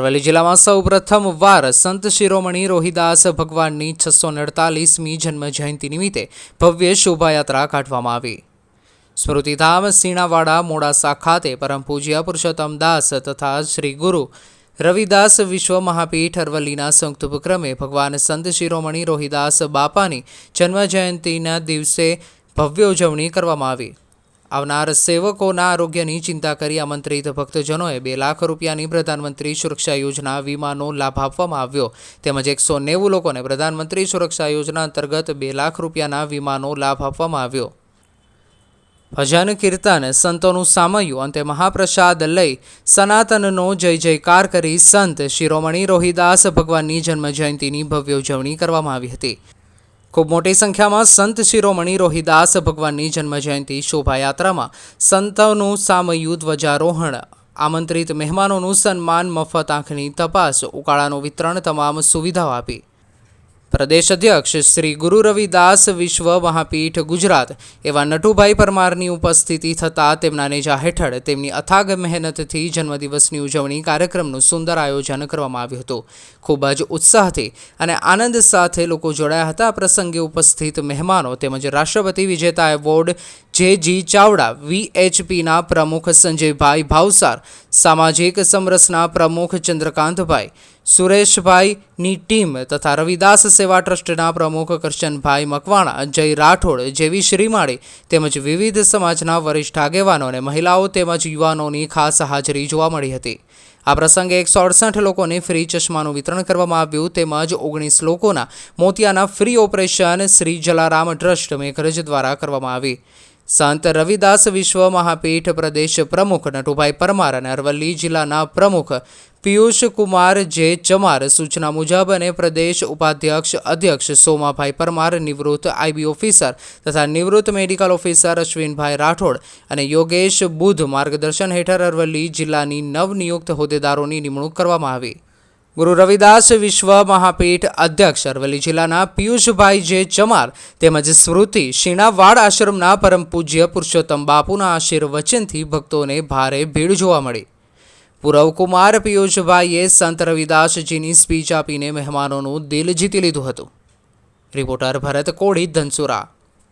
અરવલ્લી જિલ્લામાં સૌ પ્રથમવાર સંત શિરોમણી રોહિદાસ ભગવાનની 648મી જન્મ જયંતિ નિમિત્તે ભવ્ય શોભાયાત્રા કાઢવામાં આવી। સ્મૃતિધામ સીણાવાડા મોડાસા ખાતે પરમ પૂજ્ય પુરુષોત્તમદાસ તથા શ્રી ગુરુ રવિદાસ વિશ્વ મહાપીઠ અરવલ્લીના સંયુક્ત ઉપક્રમે ભગવાન સંત શિરોમણી રોહિદાસ બાપાની જન્મ જયંતિના દિવસે ભવ્ય ઉજવણી કરવામાં આવી। આવનાર સેવકોના આરોગ્યની ચિંતા કરી આમંત્રિત ભક્તજનોએ 2 લાખ રૂપિયાની પ્રધાનમંત્રી સુરક્ષા યોજના વીમાનો લાભ આપવામાં આવ્યો। તેમજ 190 લોકોને પ્રધાનમંત્રી સુરક્ષા યોજના અંતર્ગત 2 લાખ રૂપિયાના વીમાનો લાભ આપવામાં આવ્યો। ભજન કીર્તન સંતોનું સામયું અંતે મહાપ્રસાદ લઈ સનાતનનો જય જયકાર કરી સંત શિરોમણી રોહિદાસ ભગવાનની જન્મ જયંતિની ભવ્ય ઉજવણી કરવામાં આવી હતી। ખૂબ મોટી સંખ્યામાં સંત શિરોમણી રોહિદાસ ભગવાનની જન્મજયંતિ શોભાયાત્રામાં સંતોનું સામયું ધ્વજારોહણ, આમંત્રિત મહેમાનોનું સન્માન, મફત આંખની તપાસ, ઉકાળાનું વિતરણ તમામ સુવિધાઓ આપી। પ્રદેશ અધ્યક્ષ શ્રી ગુરુ રવિદાસ વિશ્વ મહાપીઠ ગુજરાત એવા નટુભાઈ પરમારની ઉપસ્થિતિ થતાં તેમના નેજા હેઠળ તેમની અથાગ મહેનતથી જન્મદિવસની ઉજવણી કાર્યક્રમનું સુંદર આયોજન કરવામાં આવ્યું હતું। ખૂબ જ ઉત્સાહથી અને આનંદ સાથે લોકો જોડાયા હતા। આ પ્રસંગે ઉપસ્થિત મહેમાનો તેમજ રાષ્ટ્રપતિ વિજેતા એવોર્ડ જે.જી. ચાવડા, VHPના પ્રમુખ સંજયભાઈ ભાવસાર, સામાજિક સમરસના પ્રમુખ ચંદ્રકાંતભાઈ, સુરેશભાઈની ટીમ તથા રવિદાસ સેવા ટ્રસ્ટના પ્રમુખ કરશનભાઈ મકવાણા, જય રાઠોડ, જેવી શ્રીમાળી તેમજ વિવિધ સમાજના વરિષ્ઠ આગેવાનો અને મહિલાઓ તેમજ યુવાનોની ખાસ હાજરી જોવા મળી હતી। આ પ્રસંગે 168 લોકોને ફ્રી ચશ્માનું વિતરણ કરવામાં આવ્યું તેમજ 19 લોકોના મોતિયાના free operation Shri Jalaram trust Meghraj દ્વારા કરવામાં આવી। સંત રવિદાસ વિશ્વ મહાપીઠ પ્રદેશ પ્રમુખ નટુભાઈ પરમાર અને અરવલ્લી જિલ્લાના પ્રમુખ પિયુષ કુમાર જે ચમાર સૂચના મુજબ અને પ્રદેશ ઉપાધ્યક્ષ અધ્યક્ષ સોમાભાઈ પરમાર, નિવૃત્ત IB ઓફિસર તથા નિવૃત્ત મેડિકલ ઓફિસર અશ્વિનભાઈ રાઠોડ અને યોગેશ બુધ માર્ગદર્શન હેઠળ અરવલ્લી જિલ્લાની નવનિયુક્ત હોદ્દેદારોની નિમણૂક કરવામાં આવી। ગુરુ રવિદાસ વિશ્વ મહાપીઠ અધ્યક્ષ અરવલ્લી જિલ્લાના પિયુષભાઈ જે ચમાર તેમજ સ્મૃતિ શીણાવાડ આશ્રમના પરમ પૂજ્ય પુરુષોત્તમ બાપુના આશીર્વચનથી ભક્તોને ભારે ભીડ જોવા મળી। પૂરવ કુમાર પિયુષભાઈએ સંત રવિદાસજીની સ્પીચ આપીને મહેમાનોનું દિલ જીતી લીધું હતું। રિપોર્ટર ભરત કોળી, ધનસુરા।